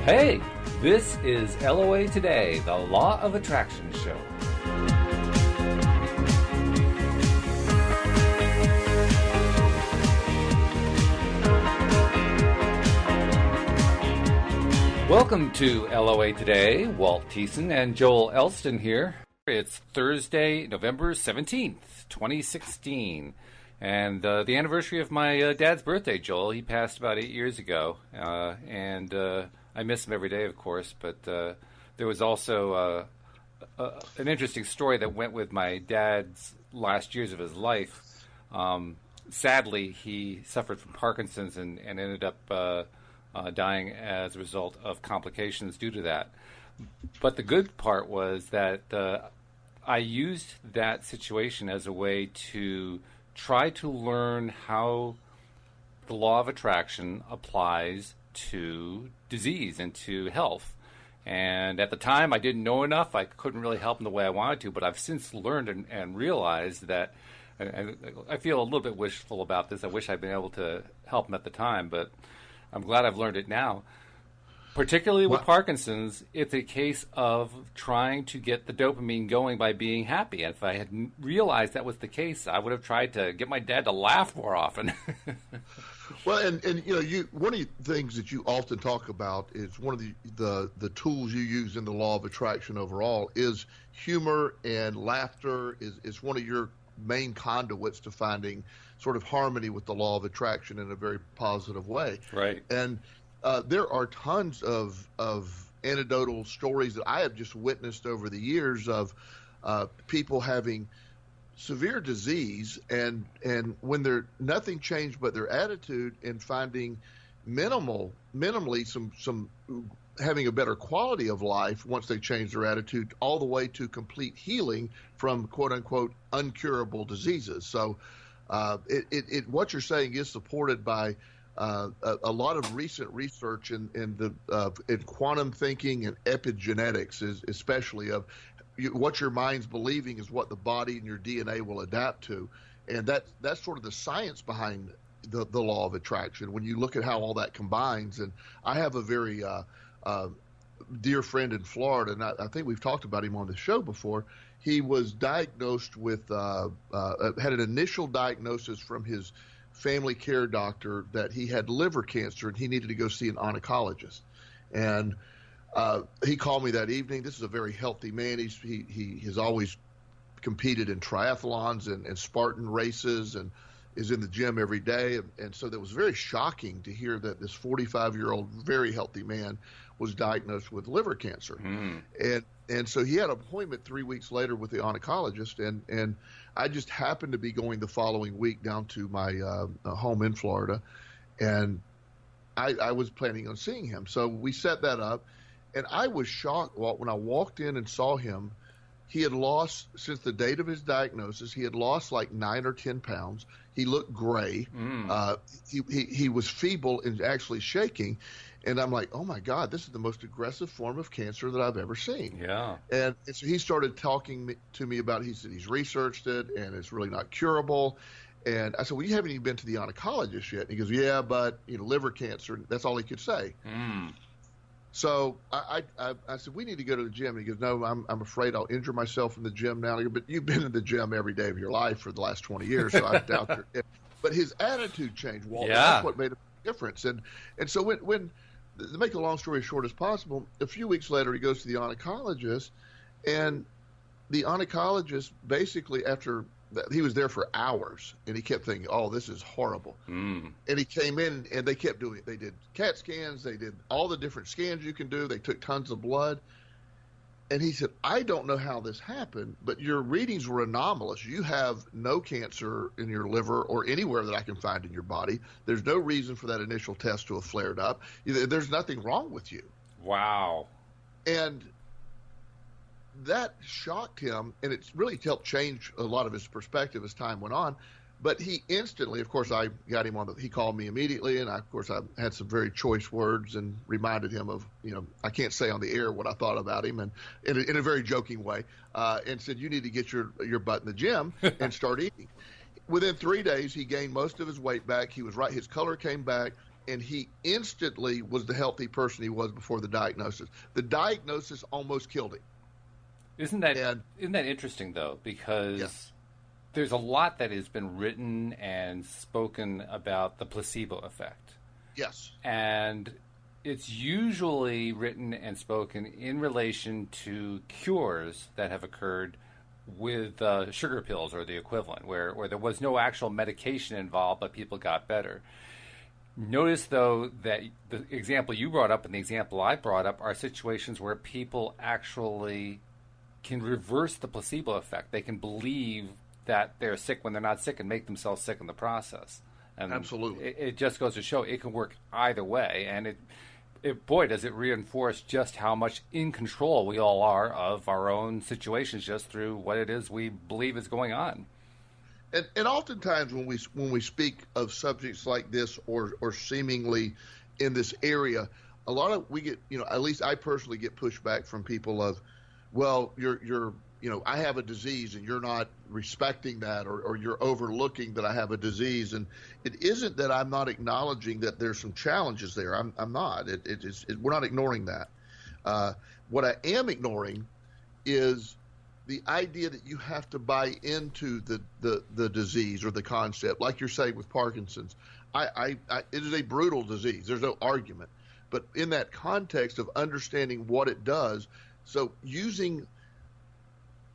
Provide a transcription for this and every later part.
Hey, this is LOA Today, the Law of Attraction show. Welcome to LOA Today. Walt Thiessen and Joel Elston here. It's Thursday, November 17th, 2016. And the anniversary of my dad's birthday, Joel. He passed about 8 years ago. And I miss him every day, of course. But there was also an interesting story that went with my dad's last years of his life. Sadly, he suffered from Parkinson's and ended up dying as a result of complications due to that. But the good part was that I used that situation as a way to try to learn how the law of attraction applies to disease and to health. And at the time, I didn't know enough. I couldn't really help him the way I wanted to, but I've since learned and realized that, and I feel a little bit wishful about this. I wish I'd been able to help him at the time, but I'm glad I've learned it now. Particularly with Parkinson's, it's a case of trying to get the dopamine going by being happy. And if I had realized that was the case, I would have tried to get my dad to laugh more often. Well, and you know, one of the things that you often talk about is one of the tools you use in the law of attraction overall is humor, and laughter is one of your main conduits to finding sort of harmony with the law of attraction in a very positive way. Right. And there are tons of anecdotal stories that I have just witnessed over the years of people having severe disease and when they're nothing changed but their attitude, and finding minimally some having a better quality of life once they change their attitude, all the way to complete healing from quote unquote uncurable diseases. So what you're saying is supported by a lot of recent research in quantum thinking and epigenetics, especially of what your mind's believing is what the body and your DNA will adapt to, and that's sort of the science behind the law of attraction. When you look at how all that combines, and I have a very dear friend in Florida, and I think we've talked about him on the show before. He was diagnosed with had an initial diagnosis from his family care doctor that he had liver cancer and he needed to go see an oncologist. And he called me that evening. This is a very healthy man. He has always competed in triathlons and Spartan races and is in the gym every day. And so that was very shocking to hear that this 45-year-old, very healthy man was diagnosed with liver cancer. And so he had an appointment 3 weeks later with the oncologist, and I just happened to be going the following week down to my home in Florida, and I was planning on seeing him. So we set that up, and I was shocked when I walked in and saw him. He had lost, since the date of his diagnosis, he had lost like 9 or 10 pounds. He looked gray. He was feeble and actually shaking. And I'm like, oh, my God, this is the most aggressive form of cancer that I've ever seen. Yeah. And so he started talking to me about it. He said he's researched it, and it's really not curable. And I said, well, you haven't even been to the oncologist yet. And he goes, yeah, but, liver cancer. That's all he could say. So I said, we need to go to the gym. And he goes, no, I'm afraid I'll injure myself in the gym now. I go, but you've been in the gym every day of your life for the last 20 years, so I doubt it. But his attitude changed, Walt. Yeah. That's what made a difference. And so when to make a long story as short as possible, a few weeks later he goes to the oncologist, and the oncologist basically, after he was there for hours, and he kept thinking, oh, this is horrible. And he came in, and they kept doing it. They did CAT scans. They did all the different scans you can do. They took tons of blood. And he said, I don't know how this happened, but your readings were anomalous. You have no cancer in your liver or anywhere that I can find in your body. There's no reason for that initial test to have flared up. There's nothing wrong with you. Wow. And that shocked him, and it really helped change a lot of his perspective as time went on. But he instantly, of course, I got him on he called me immediately, and I had some very choice words and reminded him of, I can't say on the air what I thought about him, and in a very joking way, and said, you need to get your butt in the gym and start eating. Within 3 days, he gained most of his weight back. He was right. His color came back. and he instantly was the healthy person he was before the diagnosis. The diagnosis almost killed him. Isn't that interesting, though? Because there's a lot that has been written and spoken about the placebo effect. Yes. And it's usually written and spoken in relation to cures that have occurred with sugar pills or the equivalent, where there was no actual medication involved, but people got better. Notice, though, that the example you brought up and the example I brought up are situations where people actually can reverse the placebo effect. They can believe that they're sick when they're not sick and make themselves sick in the process. And absolutely. It just goes to show it can work either way. And boy, does it reinforce just how much in control we all are of our own situations just through what it is we believe is going on. And oftentimes when we speak of subjects like this or seemingly in this area, a lot of we get, at least I personally get pushback from people of, well, you're I have a disease and you're not respecting that, or you're overlooking that I have a disease. And it isn't that I'm not acknowledging that there's some challenges there. I'm not. We're not ignoring that. What I am ignoring is the idea that you have to buy into the disease or the concept, like you're saying with Parkinson's. It is a brutal disease. There's no argument. But in that context of understanding what it does, so using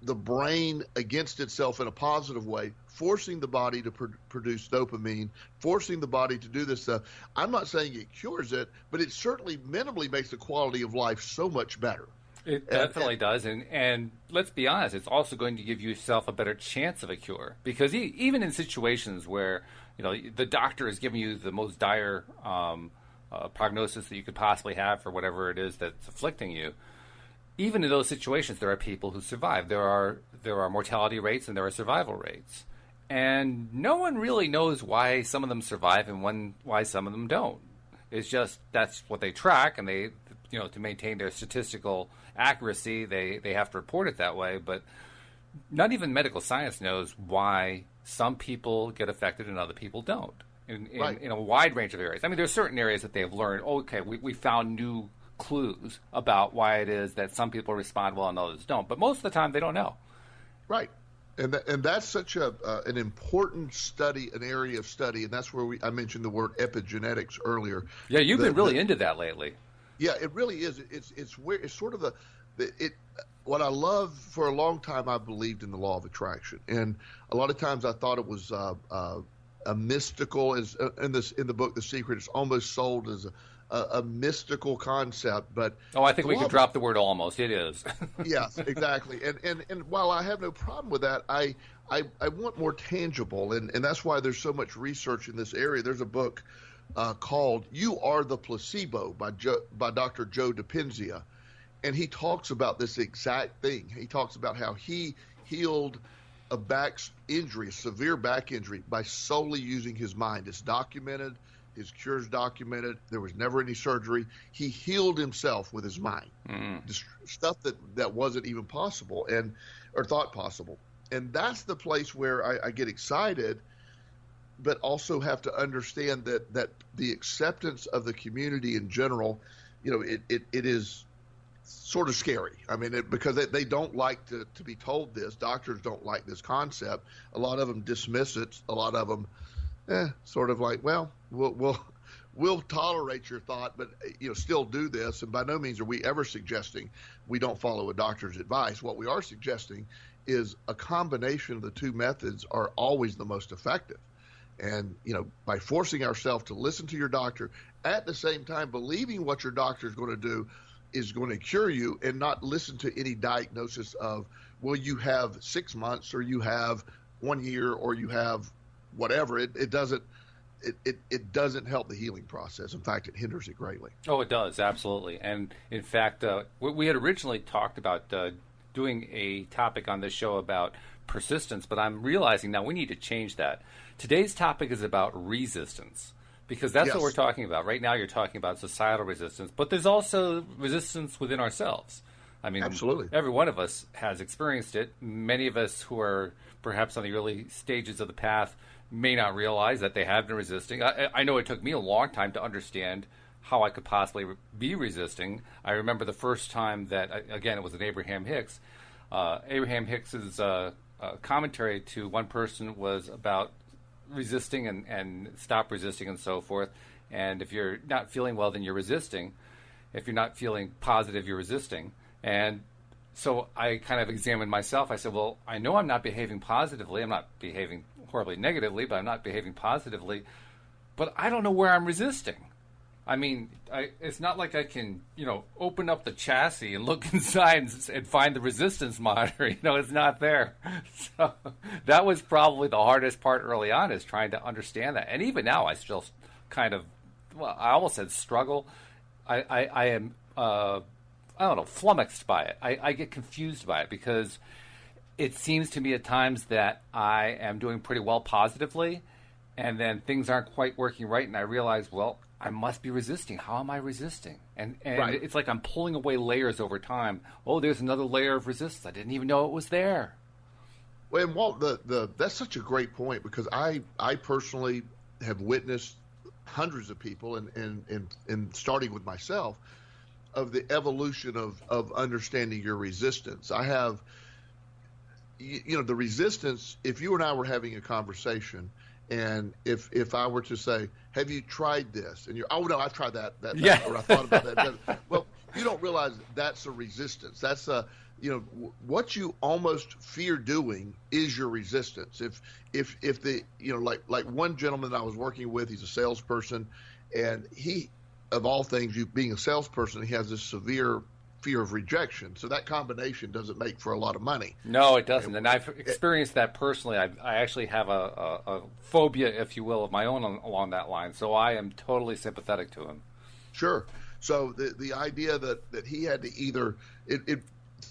the brain against itself in a positive way, forcing the body to produce dopamine, forcing the body to do this stuff. I'm not saying it cures it, but it certainly minimally makes the quality of life so much better. It definitely does, and let's be honest, it's also going to give yourself a better chance of a cure, because even in situations where the doctor is giving you the most dire prognosis that you could possibly have for whatever it is that's afflicting you, even in those situations, there are people who survive. There are mortality rates and there are survival rates, and no one really knows why some of them survive and why some of them don't. It's just that's what they track, and they to maintain their statistical accuracy, they have to report it that way. But not even medical science knows why some people get affected and other people don't in a wide range of areas. I mean, there's certain areas that they have learned, okay, we found new clues about why it is that some people respond well and others don't. But most of the time, they don't know. Right. And that's such an important study, an area of study, and that's where I mentioned the word epigenetics earlier. Yeah, you've been really into that lately. Yeah, it really is. It's weird. It's sort of what I love. For a long time, I believed in the law of attraction, and a lot of times I thought it was a mystical. As in the book, The Secret, it's almost sold as a mystical concept. But I think we can drop the word almost. It is. Yes, exactly. And while I have no problem with that, I want more tangible, and that's why there's so much research in this area. There's a book called "You Are the Placebo" by Dr. Joe Dispenza, and he talks about this exact thing. He talks about how he healed a severe back injury, by solely using his mind. It's documented. His cure's documented. There was never any surgery. He healed himself with his mind. Stuff that wasn't even possible or thought possible. And that's the place where I get excited, but also have to understand that the acceptance of the community in general, it is sort of scary. I mean, because they don't like to be told this. Doctors don't like this concept. A lot of them dismiss it. A lot of them sort of like, well, we'll tolerate your thought, but still do this. And by no means are we ever suggesting we don't follow a doctor's advice. What we are suggesting is a combination of the two methods are always the most effective. And by forcing ourselves to listen to your doctor, at the same time believing what your doctor is going to do is going to cure you, and not listen to any diagnosis of, well, you have 6 months, or you have 1 year, or you have whatever. It doesn't help the healing process. In fact, it hinders it greatly. Oh, it does, absolutely. And in fact, we had originally talked about doing a topic on this show about persistence, but I'm realizing now we need to change that. Today's topic is about resistance, because that's what we're talking about. Right now you're talking about societal resistance, but there's also resistance within ourselves. I mean, absolutely. Every one of us has experienced it. Many of us who are perhaps on the early stages of the path may not realize that they have been resisting. I know it took me a long time to understand how I could possibly be resisting. I remember the first time that, again, it was an Abraham Hicks. Abraham Hicks's commentary to one person was about resisting and stop resisting and so forth. And if you're not feeling well, then you're resisting. If you're not feeling positive, you're resisting. And so I kind of examined myself. I said, well, I know I'm not behaving positively. I'm not behaving horribly negatively, but I'm not behaving positively. But I don't know where I'm resisting. I mean, it's not like I can, open up the chassis and look inside and find the resistance monitor. It's not there. So that was probably the hardest part early on, is trying to understand that. And even now, I still kind of, I almost said struggle. I am, flummoxed by it. I get confused by it, because it seems to me at times that I am doing pretty well positively, and then things aren't quite working right, and I realize, well, I must be resisting. How am I resisting? And right. It's like I'm pulling away layers over time. Oh, there's another layer of resistance. I didn't even know it was there. Well, and Walt, that's such a great point, because I personally have witnessed hundreds of people, and starting with myself, of the evolution of understanding your resistance. I have, the resistance, if you and I were having a conversation, and if I were to say, have you tried this? And you're, oh, no, I've tried that yeah. Or I thought about that. Well, you don't realize that's a resistance. That's what you almost fear doing is your resistance. If the, like one gentleman that I was working with, he's a salesperson, and he, of all things, you being a salesperson, he has this severe fear of rejection. So that combination doesn't make for a lot of money. No, it doesn't. And I've experienced that personally. I actually have a phobia, if you will, of my own along that line. So I am totally sympathetic to him. Sure. So the idea that he had to either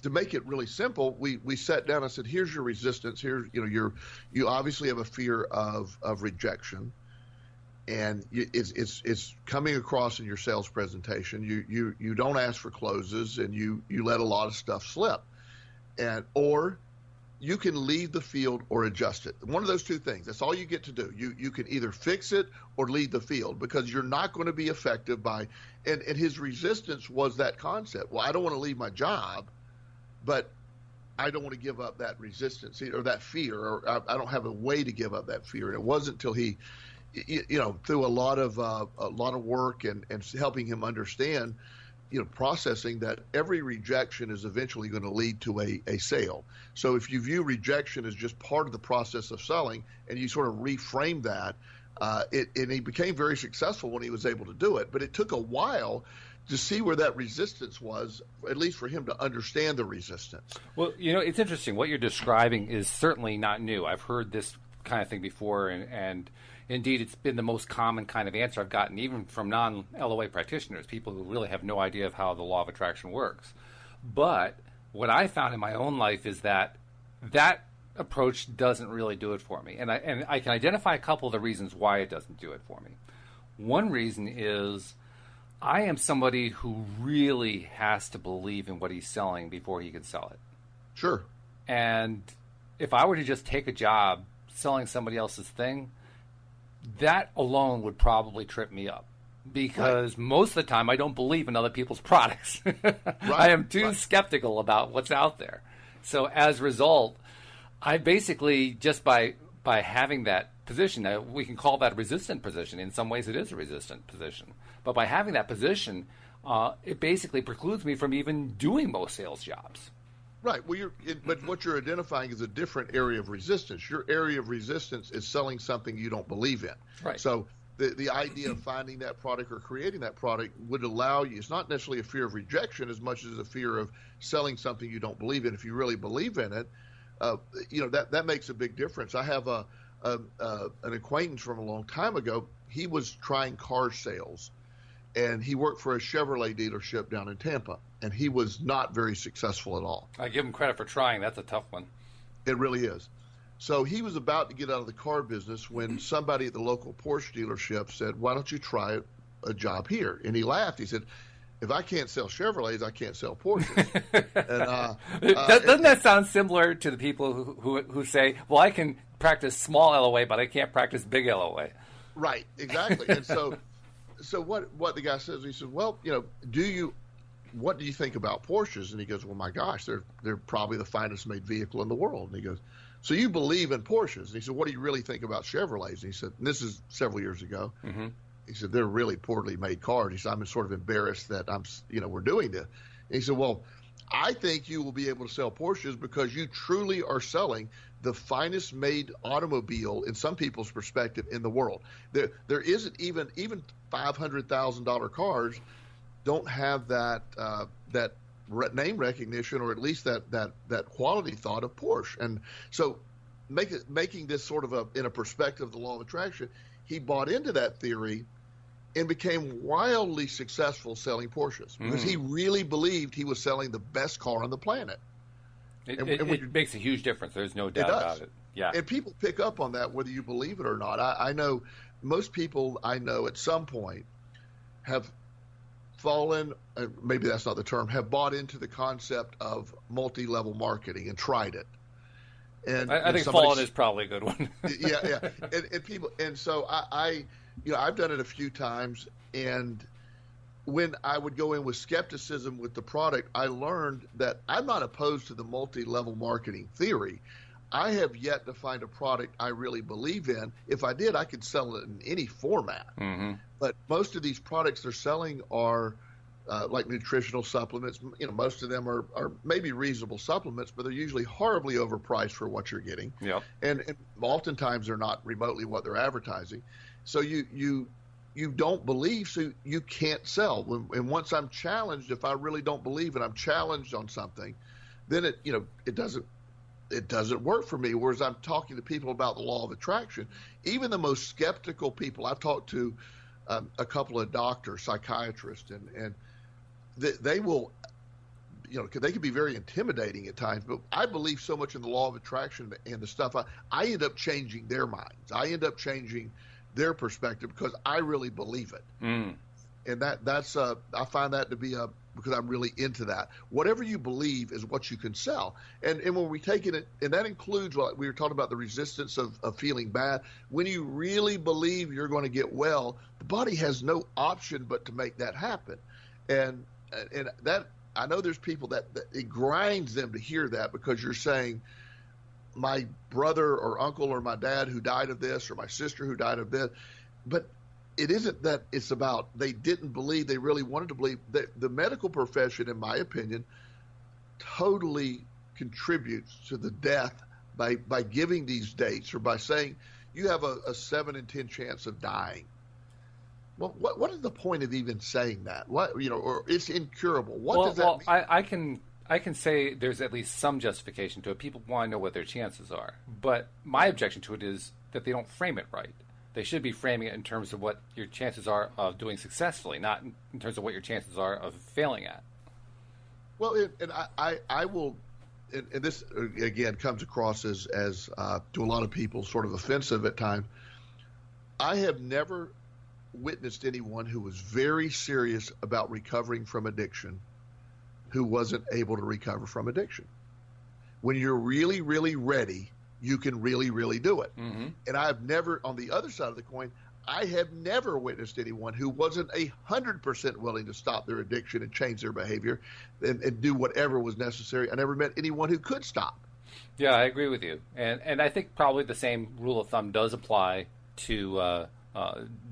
to make it really simple, we sat down and said, here's your resistance. Here's, you obviously have a fear of rejection. And it's coming across in your sales presentation. You don't ask for closes, and you let a lot of stuff slip, or you can leave the field or adjust it. One of those two things. That's all you get to do. You can either fix it or leave the field, because you're not going to be effective by. And his resistance was that concept. Well, I don't want to leave my job, but I don't want to give up that resistance or that fear, or I don't have a way to give up that fear. And it wasn't until he, through a lot of work and helping him understand, processing that every rejection is eventually going to lead to a sale. So if you view rejection as just part of the process of selling, and you sort of reframe that, and he became very successful when he was able to do it. But it took a while to see where that resistance was, at least for him to understand the resistance. Well, it's interesting. What you're describing is certainly not new. I've heard this kind of thing before, and indeed, it's been the most common kind of answer I've gotten, even from non-LOA practitioners, people who really have no idea of how the law of attraction works. But what I found in my own life is that approach doesn't really do it for me. And I can identify a couple of the reasons why it doesn't do it for me. One reason is I am somebody who really has to believe in what he's selling before he can sell it. Sure. And if I were to just take a job selling somebody else's thing, that alone would probably trip me up, because most of the time I don't believe in other people's products. I am too skeptical about what's out there. So as a result, I basically, just by having that position, we can call that a resistant position. In some ways it is a resistant position. But by having that position, it basically precludes me from even doing most sales jobs. Right. Well, but what you're identifying is a different area of resistance. Your area of resistance is selling something you don't believe in. Right. So the idea of finding that product or creating that product would allow you. It's not necessarily a fear of rejection as much as a fear of selling something you don't believe in. If you really believe in it, that makes a big difference. I have an acquaintance from a long time ago. He was trying car sales, and he worked for a Chevrolet dealership down in Tampa, and he was not very successful at all. I give him credit for trying. That's a tough one. It really is. So he was about to get out of the car business when somebody at the local Porsche dealership said, why don't you try a job here? And he laughed. He said, if I can't sell Chevrolets, I can't sell Porsches. Doesn't that sound similar to the people who say, well, I can practice small LOA, but I can't practice big LOA? Right, exactly. And so what the guy says, he says, well, what do you think about Porsches? And he goes, well, my gosh, they're probably the finest made vehicle in the world. And he goes, so you believe in Porsches? And he said, what do you really think about Chevrolets? And he said, and this is several years ago. Mm-hmm. He said, they're really poorly made cars. He said, I'm sort of embarrassed that we're doing this. And he said, well, I think you will be able to sell Porsches because you truly are selling the finest made automobile in some people's perspective in the world. There isn't even $500,000 cars don't have that name recognition, or at least that quality thought of Porsche. And so making this sort of in a perspective of the law of attraction, he bought into that theory and became wildly successful selling Porsches because he really believed he was selling the best car on the planet. It makes a huge difference. There's no doubt about it. Yeah. And people pick up on that whether you believe it or not. I know most people I know at some point have fallen, maybe that's not the term, have bought into the concept of multi-level marketing and tried it. And I think fallen is probably a good one. yeah. And people, and so I've done it a few times, and when I would go in with skepticism with the product, I learned that I'm not opposed to the multi-level marketing theory. I have yet to find a product I really believe in. If I did, I could sell it in any format. Mm-hmm. But most of these products they're selling are like nutritional supplements. Most of them are maybe reasonable supplements, but they're usually horribly overpriced for what you're getting. Yep. And oftentimes they're not remotely what they're advertising. So you don't believe, so you can't sell. And once I'm challenged, if I really don't believe and I'm challenged on something, then it doesn't work for me. Whereas I'm talking to people about the law of attraction, even the most skeptical people. I've talked to a couple of doctors, psychiatrists, and they will, they can be very intimidating at times. But I believe so much in the law of attraction and the stuff. I end up changing their minds. I end up changing their perspective because I really believe it. And that's I find that to be because I'm really into that. Whatever you believe is what you can sell. And when we take it, and that includes what we were talking about, the resistance of feeling bad. When you really believe you're going to get well, the body has no option but to make that happen. And that, I know there's people that it grinds them to hear that, because you're saying, my brother or uncle or my dad who died of this, or my sister who died of this. But it isn't that it's about they didn't believe, they really wanted to believe. The medical profession, in my opinion, totally contributes to the death by giving these dates, or by saying you have a 7 in 10 chance of dying. Well, what is the point of even saying that? Or it's incurable. What does that mean? I can say there's at least some justification to it. People want to know what their chances are. But my objection to it is that they don't frame it right. They should be framing it in terms of what your chances are of doing successfully, not in terms of what your chances are of failing at. Well, I will, and this, again, comes across as to a lot of people sort of offensive at times. I have never witnessed anyone who was very serious about recovering from addiction who wasn't able to recover from addiction. When you're really, really ready, you can really, really do it. Mm-hmm. And I've never, on the other side of the coin, I have never witnessed anyone who wasn't 100% willing to stop their addiction and change their behavior and do whatever was necessary. I never met anyone who could stop. Yeah, I agree with you. And I think probably the same rule of thumb does apply to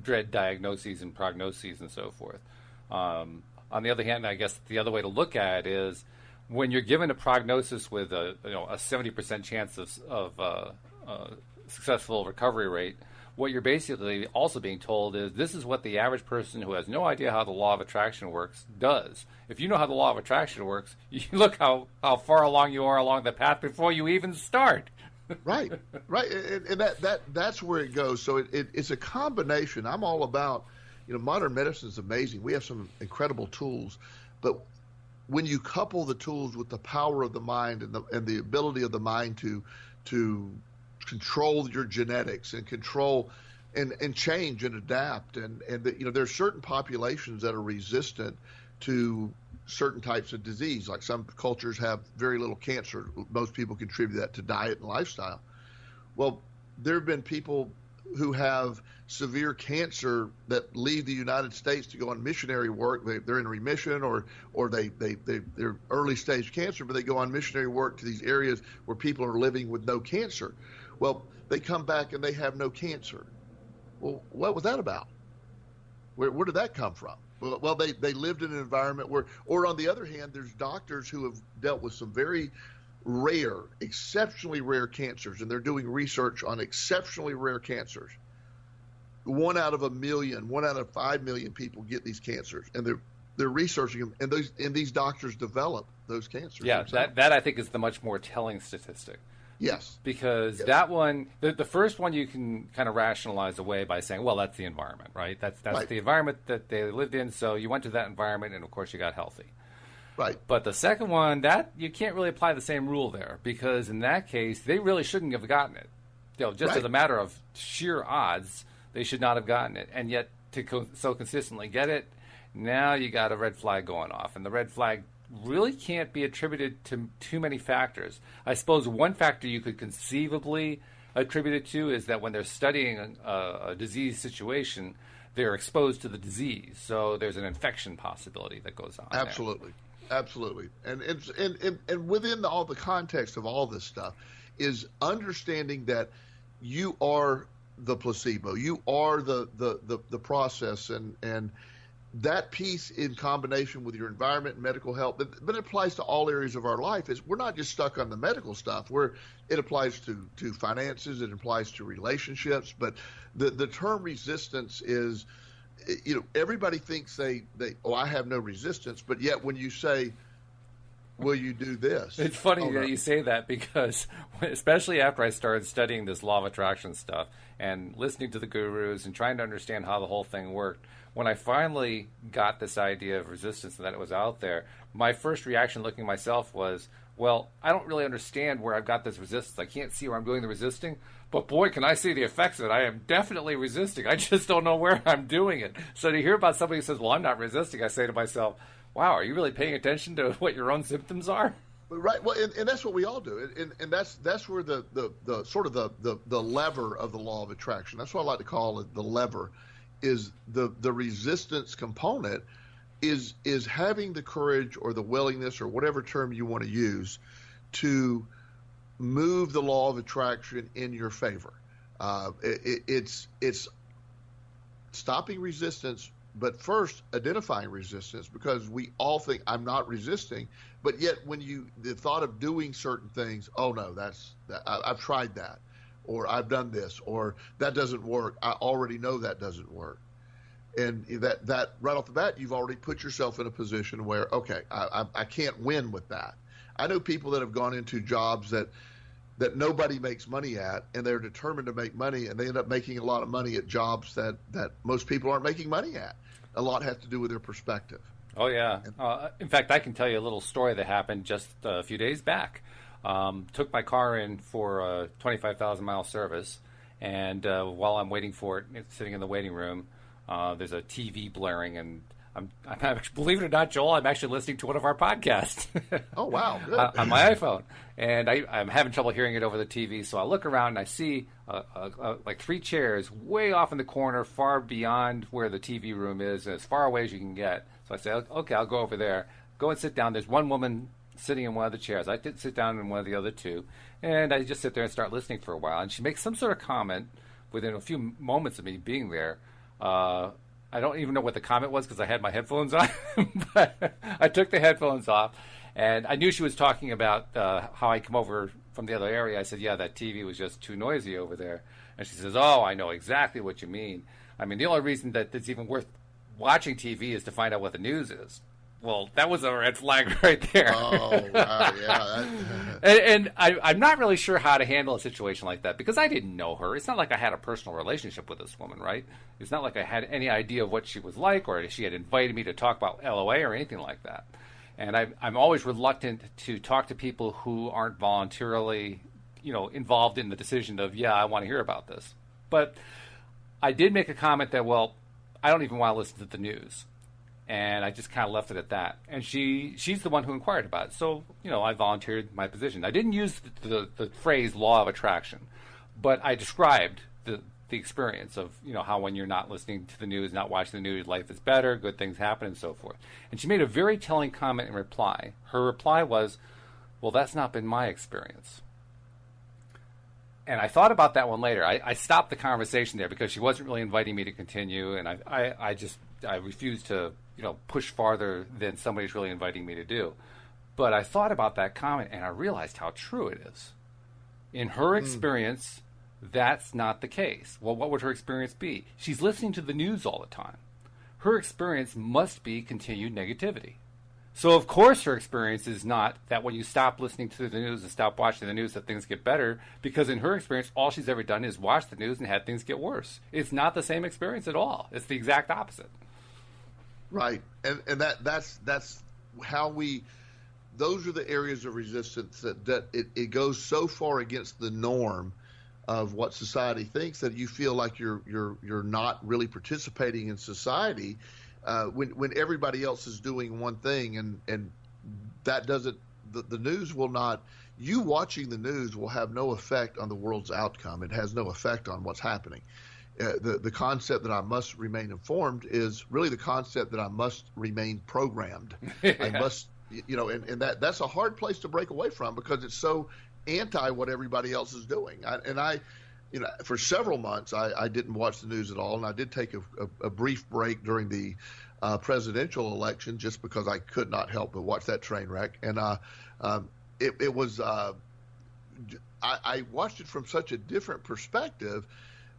dread diagnoses and prognoses and so forth. On the other hand, I guess the other way to look at it is when you're given a prognosis with a 70% chance of successful recovery rate, what you're basically also being told is this is what the average person who has no idea how the law of attraction works does. If you know how the law of attraction works, you look how far along you are along the path before you even start. Right. And that's where it goes. So it's a combination. I'm all about, modern medicine is amazing. We have some incredible tools, but when you couple the tools with the power of the mind and the ability of the mind to control your genetics and control and change and adapt, and there's certain populations that are resistant to certain types of disease. Like some cultures have very little cancer. Most people contribute that to diet and lifestyle. Well, there have been people who have severe cancer that leave the United States to go on missionary work. They're in remission, or they're early stage cancer, but they go on missionary work to these areas where people are living with no cancer. Well, they come back and they have no cancer. Well, what was that about? Where did that come from? Well, they lived in an environment where, or on the other hand, there's doctors who have dealt with some very rare, exceptionally rare cancers, and they're doing research on exceptionally rare cancers. 1 out of 1 million, 1 out of 5 million people get these cancers, and they're researching them, and these doctors develop those cancers. Yeah, that I think is the much more telling statistic. Yes. Because that one, the first one you can kind of rationalize away by saying, well, that's the environment, right? That's right. The environment that they lived in, so you went to that environment, and of course you got healthy. Right. But the second one, that you can't really apply the same rule there, because in that case, they really shouldn't have gotten it. Just as a matter of sheer odds, they should not have gotten it. And yet, to so consistently get it, now you got a red flag going off. And the red flag really can't be attributed to too many factors. I suppose one factor you could conceivably attribute it to is that when they're studying a disease situation, they're exposed to the disease. So there's an infection possibility that goes on. Absolutely. There. Absolutely. And within all the context of all this stuff is understanding that you are the placebo. You are the process, and that piece in combination with your environment and medical health, but it applies to all areas of our life. Is we're not just stuck on the medical stuff. It applies to finances, it applies to relationships, but the term resistance is, everybody thinks I have no resistance, but yet when you say, will you do this? It's funny that you say that, because especially after I started studying this law of attraction stuff and listening to the gurus and trying to understand how the whole thing worked, when I finally got this idea of resistance and that it was out there, my first reaction looking at myself was, well, I don't really understand where I've got this resistance. I can't see where I'm doing the resisting, but boy, can I see the effects of it. I am definitely resisting. I just don't know where I'm doing it. So to hear about somebody who says, well, I'm not resisting, I say to myself, wow, are you really paying attention to what your own symptoms are? Right. Well, and that's what we all do, and that's where the sort of the lever of the law of attraction. That's what I like to call it, the lever, is the resistance component is having the courage or the willingness or whatever term you want to use to move the law of attraction in your favor. It's stopping resistance, but first identifying resistance, because we all think I'm not resisting, but yet when the thought of doing certain things, oh no, I've tried that, or I've done this, or that doesn't work. I already know that doesn't work. And that right off the bat, you've already put yourself in a position where, okay, I can't win with that. I know people that have gone into jobs that nobody makes money at, and they're determined to make money, and they end up making a lot of money at jobs that most people aren't making money at. A lot has to do with their perspective. Oh, yeah. In fact, I can tell you a little story that happened just a few days back. Took my car in for a 25,000-mile service, and while I'm waiting for it, sitting in the waiting room, there's a TV blaring, and I'm believe it or not, Joel, I'm actually listening to one of our podcasts. Oh, wow. Good. On my iPhone. And I'm having trouble hearing it over the TV, so I look around and I see like 3 chairs way off in the corner, far beyond where the TV room is, as far away as you can get. So I say, okay, I'll go over there. Go and sit down. There's one woman sitting in one of the chairs. I did sit down in one of the other 2, and I just sit there and start listening for a while. And she makes some sort of comment within a few moments of me being there. I don't even know what the comment was because I had my headphones on, but I took the headphones off, and I knew she was talking about how I come over from the other area. I said, yeah, that TV was just too noisy over there. And she says, oh, I know exactly what you mean. I mean, the only reason that it's even worth watching TV is to find out what the news is. Well, that was a red flag right there. Oh, wow, yeah. And I'm not really sure how to handle a situation like that, because I didn't know her. It's not like I had a personal relationship with this woman, right? It's not like I had any idea of what she was like, or she had invited me to talk about LOA or anything like that. And I'm always reluctant to talk to people who aren't voluntarily, involved in the decision of, yeah, I want to hear about this. But I did make a comment that, well, I don't even want to listen to the news. And I just kind of left it at that. And she's the one who inquired about it. So, I volunteered my position. I didn't use the phrase law of attraction, but I described the experience of, how when you're not listening to the news, not watching the news, life is better, good things happen, and so forth. And she made a very telling comment in reply. Her reply was, well, that's not been my experience. And I thought about that one later. I stopped the conversation there because she wasn't really inviting me to continue, and I refused to, push farther than somebody's really inviting me to do. But I thought about that comment, and I realized how true it is. In her experience, that's not the case. Well, what would her experience be? She's listening to the news all the time. Her experience must be continued negativity. So, of course, her experience is not that when you stop listening to the news and stop watching the news that things get better, because in her experience, all she's ever done is watch the news and had things get worse. It's not the same experience at all. It's the exact opposite. Right. And that's how those are the areas of resistance that it goes so far against the norm of what society thinks that you feel like you're not really participating in society when everybody else is doing one thing, and that doesn't the news will not. You watching the news will have no effect on the world's outcome. It has no effect on what's happening. The concept that I must remain informed is really the concept that I must remain programmed. Yeah. I must, and that's a hard place to break away from because it's so anti what everybody else is doing. For several months, I didn't watch the news at all, and I did take a brief break during the presidential election just because I could not help but watch that train wreck. And it was I watched it from such a different perspective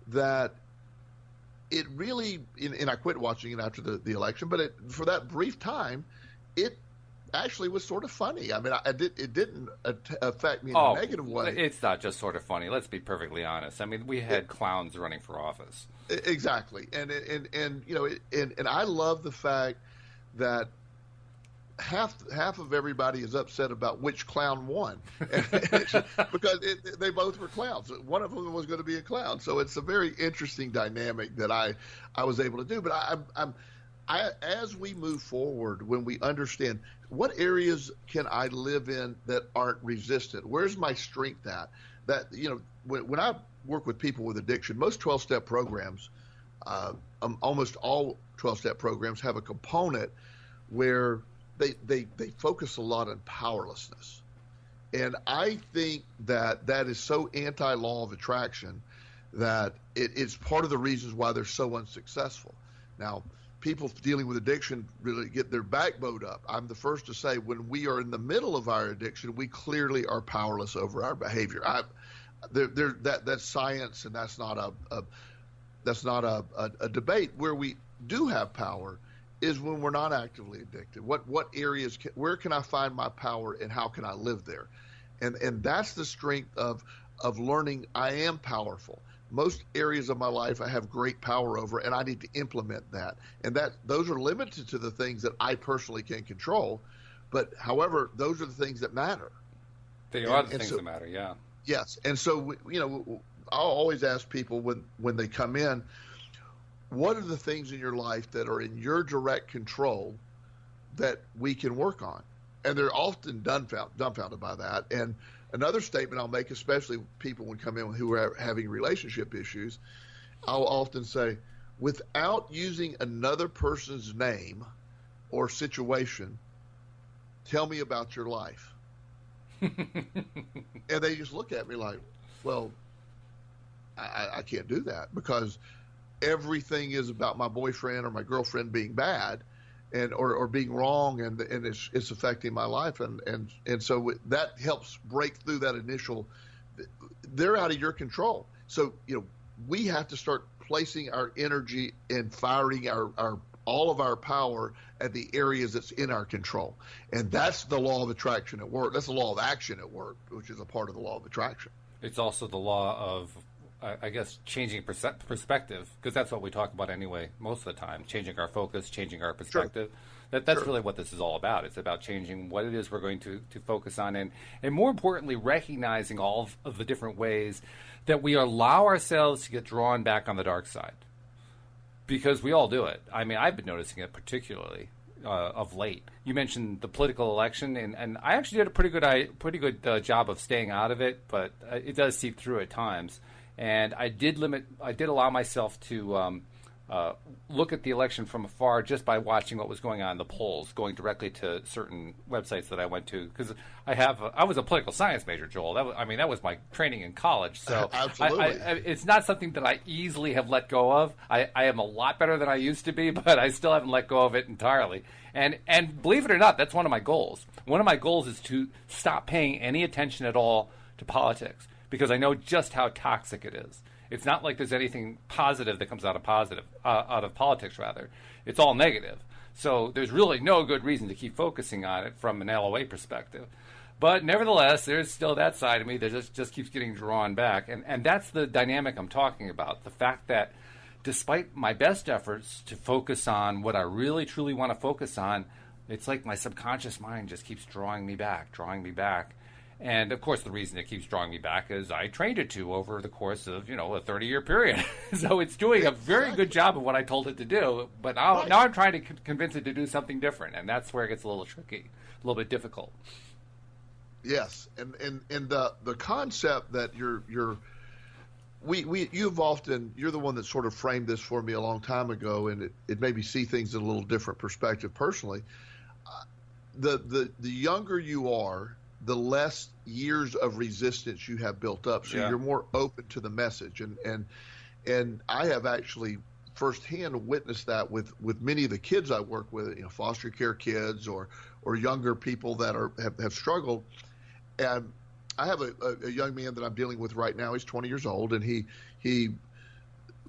that it really, and I quit watching it after the election, but for that brief time, it actually was sort of funny. I mean, it didn't affect me in a negative way. It's not just sort of funny. Let's be perfectly honest. I mean, we had clowns running for office. Exactly, and I love the fact that half of everybody is upset about which clown won because they both were clowns. One of them was going to be a clown, so it's a very interesting dynamic that I was able to do. But as we move forward, when we understand what areas can I live in that aren't resistant, where's my strength at? That when I work with people with addiction, most 12-step programs, almost all 12-step programs have a component where they focus a lot on powerlessness. And I think that is so anti-law of attraction that it's part of the reasons why they're so unsuccessful. Now, people dealing with addiction really get their back bowed up. I'm the first to say when we are in the middle of our addiction, we clearly are powerless over our behavior. That's science, and that's not a debate. Where we do have power is when we're not actively addicted. What areas, where can I find my power, and how can I live there? And that's the strength of learning I am powerful. Most areas of my life I have great power over, and I need to implement that. And those are limited to the things that I personally can control. But however, those are the things that matter. They are the things that matter, yeah. Yes. And so, I'll always ask people when they come in, what are the things in your life that are in your direct control that we can work on? And they're often dumbfounded by that. And another statement I'll make, especially people when come in who are having relationship issues, I'll often say, without using another person's name or situation, tell me about your life. And they just look at me like, well, I can't do that because everything is about my boyfriend or my girlfriend being bad and or being wrong, and it's affecting my life, and so that helps break through that initial. They're out of your control, so we have to start placing our energy and firing our all of our power at the areas that's in our control, and that's the law of attraction at work. That's the law of action at work, which is a part of the law of attraction. It's also the law of, I guess, changing perspective, because that's what we talk about anyway most of the time, changing our focus, changing our perspective. Sure. That's really what this is all about. It's about changing what it is we're going to focus on, and more importantly, recognizing all of the different ways that we allow ourselves to get drawn back on the dark side. Because we all do it. I mean, I've been noticing it particularly. of late. You mentioned the political election, and I actually did a pretty good job of staying out of it, but it does seep through at times. And I did allow myself to look at the election from afar just by watching what was going on in the polls, going directly to certain websites that I went to, because I was a political science major, Joel. That was my training in college. So absolutely, it's not something that I easily have let go of. I am a lot better than I used to be, but I still haven't let go of it entirely. And believe it or not, that's one of my goals. One of my goals is to stop paying any attention at all to politics, because I know just how toxic it is. It's not like there's anything positive that comes out of politics, rather. It's all negative. So there's really no good reason to keep focusing on it from an LOA perspective. But nevertheless, there's still that side of me that just keeps getting drawn back. And that's the dynamic I'm talking about. The fact that despite my best efforts to focus on what I really, truly want to focus on, it's like my subconscious mind just keeps drawing me back. And, of course, the reason it keeps drawing me back is I trained it to over the course of, a 30-year period. So it's doing a very good job of what I told it to do. But now I'm trying to convince it to do something different. And that's where it gets a little tricky, a little bit difficult. Yes. And the concept that you're the one that sort of framed this for me a long time ago, and it made me see things in a little different perspective personally. The younger you are, the less years of resistance you have built up. So you're more open to the message. And I have actually firsthand witnessed that with many of the kids I work with, foster care kids or younger people that have struggled. And I have a young man that I'm dealing with right now. He's 20 years old, and he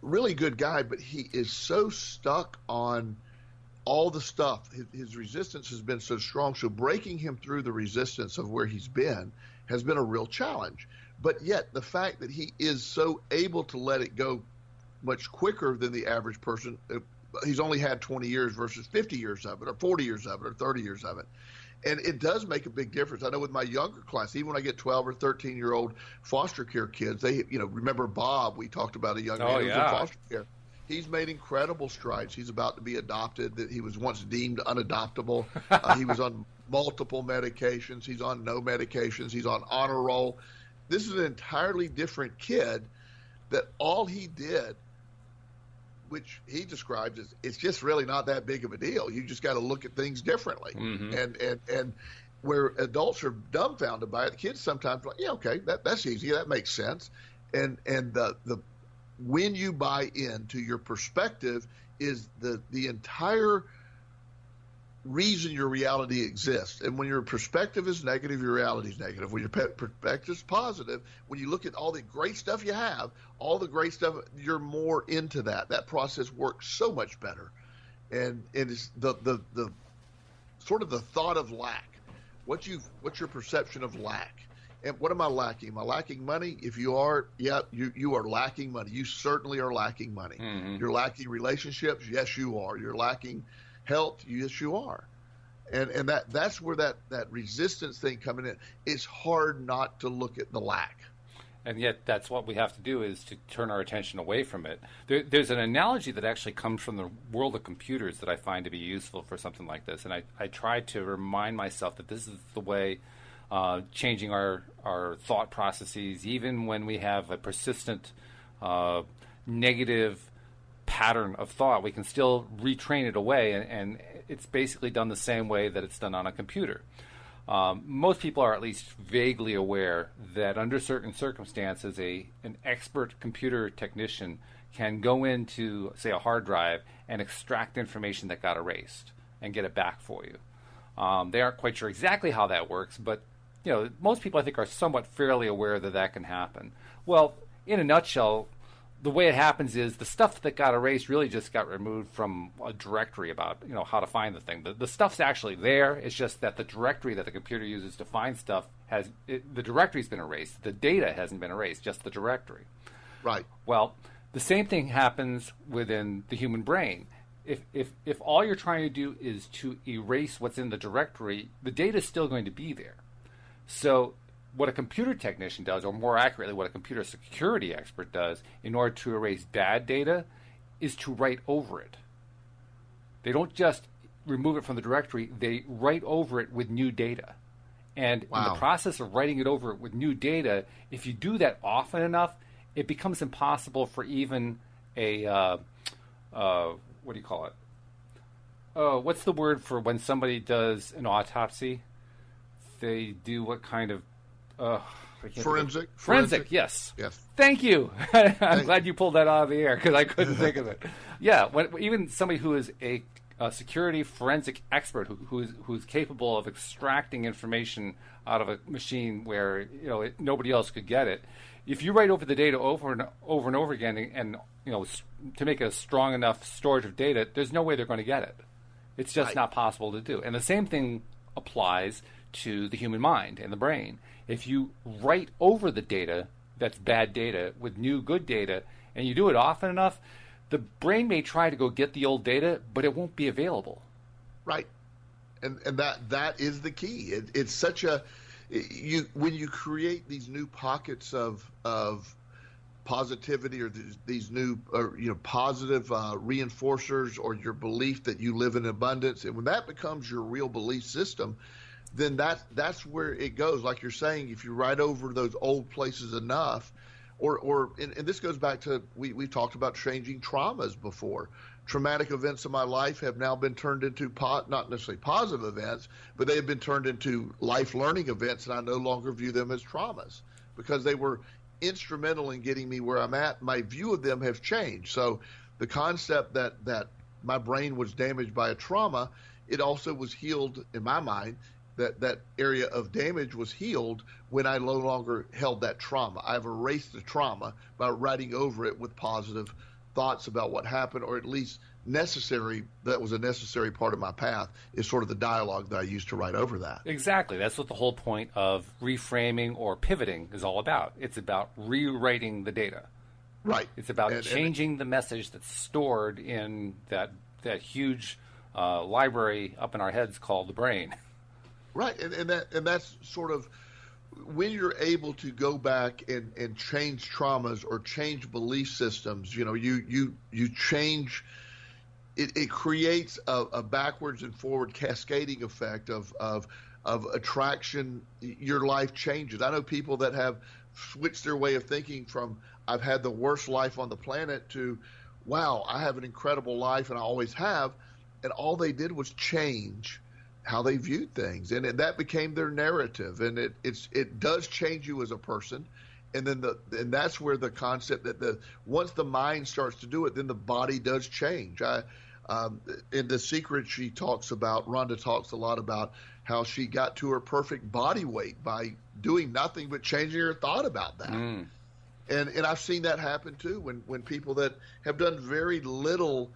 really good guy, but he is so stuck on all the stuff. His resistance has been so strong. So breaking him through the resistance of where he's been has been a real challenge. But yet the fact that he is so able to let it go much quicker than the average person, he's only had 20 years versus 50 years of it, or 40 years of it, or 30 years of it. And it does make a big difference. I know with my younger class, even when I get 12 or 13-year-old foster care kids, they, remember Bob, we talked about a young man who was in foster care. He's made incredible strides. He's about to be adopted. That he was once deemed unadoptable. He was on multiple medications. He's on no medications. He's on honor roll. This is an entirely different kid that all he did, which he describes as, it's just really not that big of a deal. You just got to look at things differently. Mm-hmm. And where adults are dumbfounded by it, the kids sometimes are like, yeah, okay, that's easy. That makes sense. And the when you buy into your perspective is the entire reason your reality exists. And when your perspective is negative, your reality is negative. When your perspective is positive, when you look at all the great stuff you have, all the great stuff, you're more into that. That process works so much better. And it's the sort of the thought of lack. What's your perception of lack? And what am I lacking? Am I lacking money? If you are, you are lacking money. You certainly are lacking money. Mm-hmm. You're lacking relationships. Yes, you are. You're lacking health. Yes, you are. And that's where that resistance thing coming in. It's hard not to look at the lack. And yet that's what we have to do, is to turn our attention away from it. There's an analogy that actually comes from the world of computers that I find to be useful for something like this. And I try to remind myself that this is the way changing our thought processes, even when we have a persistent negative pattern of thought, we can still retrain it away, and it's basically done the same way that it's done on a computer. Most people are at least vaguely aware that under certain circumstances, an expert computer technician can go into, say, a hard drive and extract information that got erased and get it back for you. They aren't quite sure exactly how that works, but most people, I think, are somewhat fairly aware that can happen. Well, in a nutshell, the way it happens is the stuff that got erased really just got removed from a directory about, how to find the thing. The stuff's actually there. It's just that the directory that the computer uses to find stuff the directory's been erased. The data hasn't been erased, just the directory. Right. Well, the same thing happens within the human brain. If all you're trying to do is to erase what's in the directory, the data's still going to be there. So what a computer technician does, or more accurately, what a computer security expert does in order to erase bad data, is to write over it. They don't just remove it from the directory, they write over it with new data. And in the Wow. process of writing it over with new data, if you do that often enough, it becomes impossible for even a what do you call it? What's the word for when somebody does an autopsy? They do what kind of I can't think of- Forensic. Forensic, yes. Yes. Thank you. I'm glad you pulled that out of the air because I couldn't think of it. Yeah, even somebody who is a security forensic expert who's capable of extracting information out of a machine where nobody else could get it. If you write over the data over and over again, and to make a strong enough storage of data, there's no way they're going to get it. It's just not possible to do. And the same thing applies to the human mind and the brain. If you write over the data that's bad data with new good data, and you do it often enough, the brain may try to go get the old data, but it won't be available. Right. And that is the key. It's such a when you create these new pockets of positivity, or these new positive reinforcers, or your belief that you live in abundance, and when that becomes your real belief system, then that's where it goes. Like you're saying, if you write over those old places enough, and this goes back to we talked about changing traumas before. Traumatic events in my life have now been turned into not necessarily positive events, but they have been turned into life learning events, and I no longer view them as traumas because they were instrumental in getting me where I'm at. My view of them has changed. So the concept that my brain was damaged by a trauma, it also was healed in my mind. That area of damage was healed when I no longer held that trauma. I've erased the trauma by writing over it with positive thoughts about what happened, or at least that was a necessary part of my path, is sort of the dialogue that I used to write over that. Exactly. That's what the whole point of reframing or pivoting is all about. It's about rewriting the data. Right. It's about changing the message that's stored in that huge library up in our heads called the brain. Right, and that's sort of when you're able to go back and change traumas or change belief systems. You change. It creates a backwards and forward cascading effect of attraction. Your life changes. I know people that have switched their way of thinking from "I've had the worst life on the planet" to "Wow, I have an incredible life and I always have," and all they did was change how they viewed things, and that became their narrative, and it does change you as a person, and then that's where the concept that once the mind starts to do it, then the body does change. In The Secret, Rhonda talks a lot about how she got to her perfect body weight by doing nothing but changing her thought about that. And I've seen that happen too when people that have done very little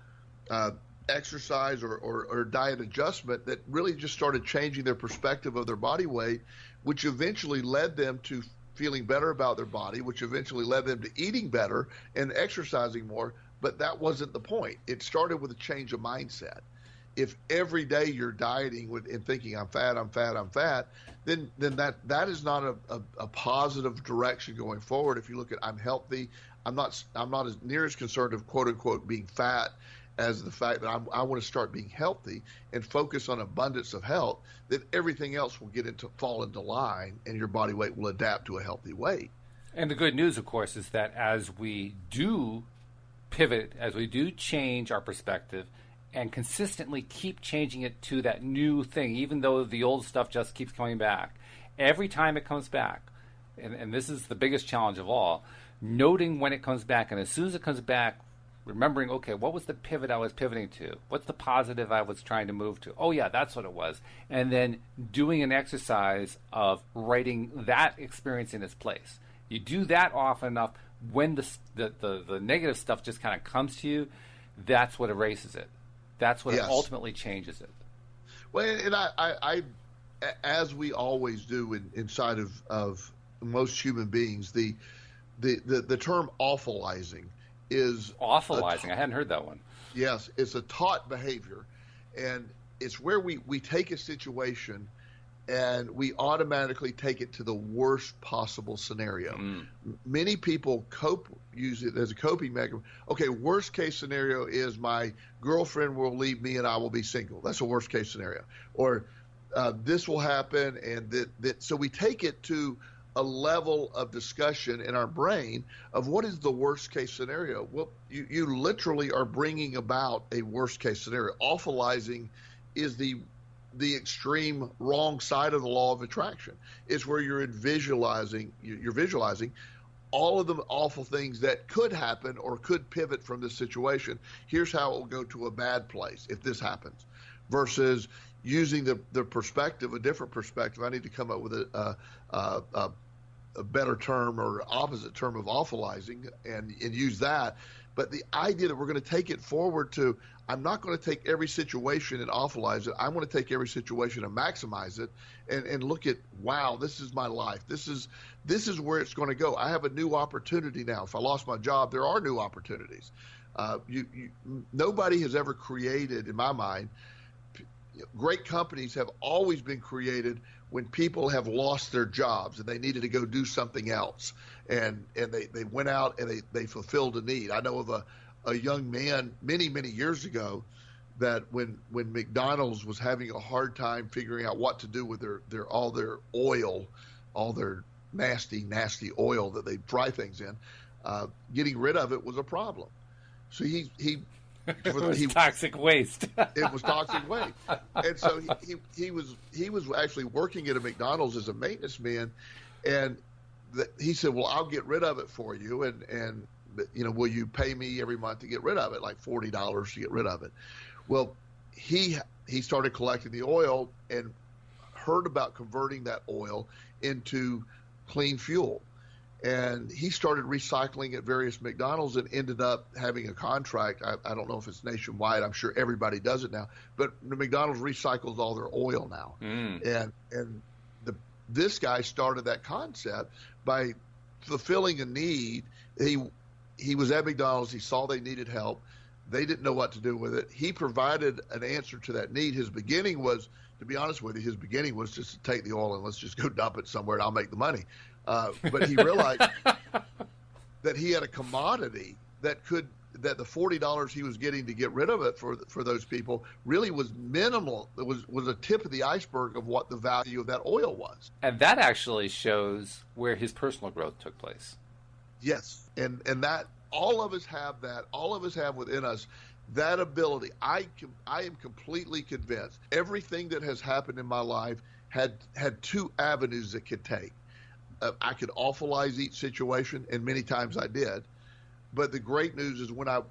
exercise or diet adjustment that really just started changing their perspective of their body weight, which eventually led them to feeling better about their body, which eventually led them to eating better and exercising more. But that wasn't the point. It started with a change of mindset. If every day you're dieting and thinking I'm fat, then that is not a positive direction going forward. If you look at I'm healthy, I'm not as near as concerned of quote unquote being fat as the fact that I want to start being healthy and focus on abundance of health, then everything else will fall into line, and your body weight will adapt to a healthy weight. And the good news, of course, is that as we do pivot, as we do change our perspective and consistently keep changing it to that new thing, even though the old stuff just keeps coming back, every time it comes back, and this is the biggest challenge of all, noting when it comes back, and as soon as it comes back, remembering, okay, what was the pivot I was pivoting to? What's the positive I was trying to move to? Oh, yeah, that's what it was. And then doing an exercise of writing that experience in its place. You do that often enough, when the negative stuff just kind of comes to you, that's what erases it. That's what ultimately changes it. Well, and I as we always do inside of most human beings, the term awfulizing is awfulizing. I hadn't heard that one. Yes, it's a taught behavior, and it's where we take a situation and we automatically take it to the worst possible scenario. Many people use it as a coping mechanism. Okay, worst case scenario is my girlfriend will leave me and I will be single. That's a worst case scenario. Or this will happen, and so we take it to a level of discussion in our brain of what is the worst case scenario. Well, you literally are bringing about a worst case scenario. Awfulizing is the extreme wrong side of the law of attraction. It's where you're visualizing all of the awful things that could happen or could pivot from this situation. Here's how it will go to a bad place if this happens, versus using the perspective, a different perspective. I need to come up with a better term or opposite term of awfulizing and use that. But the idea that we're going to take it forward to, I'm not going to take every situation and awfulize it. I'm going to take every situation and maximize it and look at, wow, this is my life. This is where it's going to go. I have a new opportunity now. If I lost my job, there are new opportunities. Nobody has ever created, in my mind, great companies have always been created when people have lost their jobs and they needed to go do something else. And they went out and they fulfilled a need. I know of a young man many, many years ago that when McDonald's was having a hard time figuring out what to do with all their oil, all their nasty oil that they fry things in, getting rid of it was a problem. So he it was toxic waste. It was toxic waste, and so he was actually working at a McDonald's as a maintenance man, and he said, "Well, I'll get rid of it for you, and will you pay me every month to get rid of it, like $40 to get rid of it?" Well, he started collecting the oil and heard about converting that oil into clean fuel. And he started recycling at various McDonald's and ended up having a contract. I don't know if it's nationwide. I'm sure everybody does it now. But the McDonald's recycles all their oil now. And this guy started that concept by fulfilling a need. He was at McDonald's. He saw they needed help. They didn't know what to do with it. He provided an answer to that need. His beginning was, to be honest with you, just to take the oil and let's just go dump it somewhere and I'll make the money. But he realized that he had a commodity that the $40 he was getting to get rid of it for those people really was minimal. It was a tip of the iceberg of what the value of that oil was. And that actually shows where his personal growth took place. Yes, and that all of us have that. All of us have within us that ability. I am completely convinced everything that has happened in my life had two avenues it could take. I could awfulize each situation, and many times I did. But the great news is when I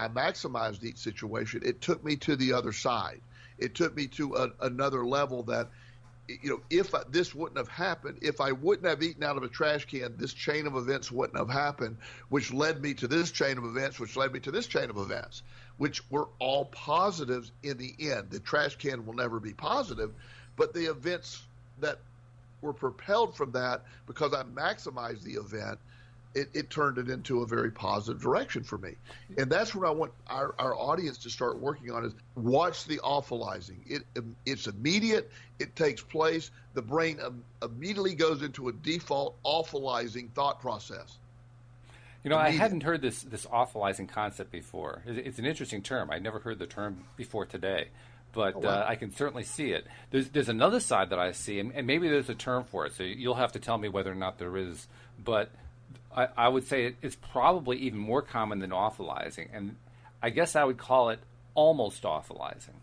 maximized each situation, it took me to the other side. It took me to another level that, if this wouldn't have happened, if I wouldn't have eaten out of a trash can, this chain of events wouldn't have happened, which led me to this chain of events, which led me to this chain of events, which were all positives in the end. The trash can will never be positive, but the events that were propelled from that, because I maximized the event, it turned it into a very positive direction for me. And that's what I want our audience to start working on, is watch the awfulizing. It's immediate. It takes place. The brain immediately goes into a default awfulizing thought process. I hadn't heard this awfulizing concept before. It's an interesting term. I'd never heard the term before today. But I can certainly see it. There's another side that I see, and maybe there's a term for it, so you'll have to tell me whether or not there is. But I would say it's probably even more common than awfulizing, and I guess I would call it almost awfulizing,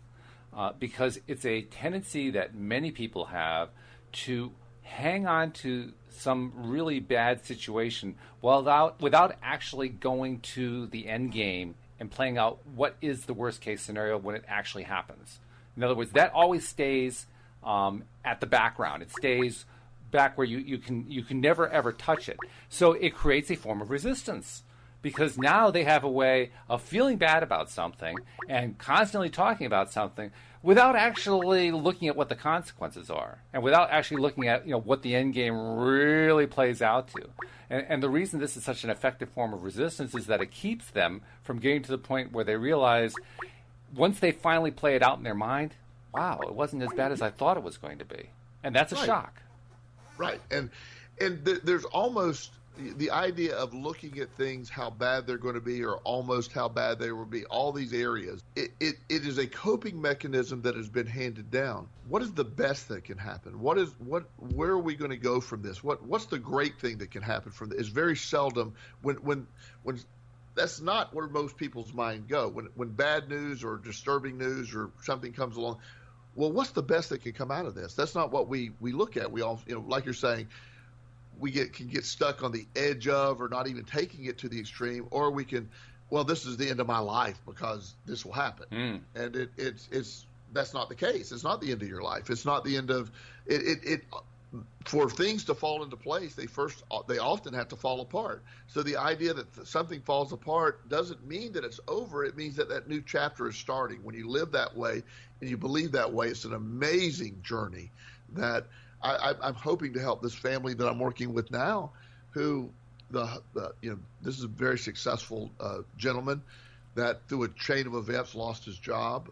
because it's a tendency that many people have to hang on to some really bad situation without actually going to the end game and playing out what is the worst case scenario when it actually happens. In other words, that always stays at the background. It stays back where you can never ever touch it. So it creates a form of resistance, because now they have a way of feeling bad about something and constantly talking about something without actually looking at what the consequences are, and without actually looking at what the end game really plays out to. And the reason this is such an effective form of resistance is that it keeps them from getting to the point where they realize, once they finally play it out in their mind, wow, it wasn't as bad as I thought it was going to be. And that's a Right. shock. Right. And there's almost the idea of looking at things, how bad they're going to be, or almost how bad they will be, all these areas. It is a coping mechanism that has been handed down. What is the best that can happen? Where are we going to go from this? What's the great thing that can happen from this? It's very seldom when that's not where most people's mind go. When bad news or disturbing news or something comes along, well, what's the best that can come out of this? That's not what we look at. We all, like you're saying, we can get stuck on the edge of, or not even taking it to the extreme, or we can, well, this is the end of my life because this will happen. And it's that's not the case. It's not the end of your life. It's not the end of it. For things to fall into place, they often have to fall apart. So the idea that something falls apart doesn't mean that it's over. It means that that new chapter is starting. When you live that way and you believe that way, it's an amazing journey that I'm hoping to help this family that I'm working with now, who this is a very successful gentleman that through a chain of events lost his job,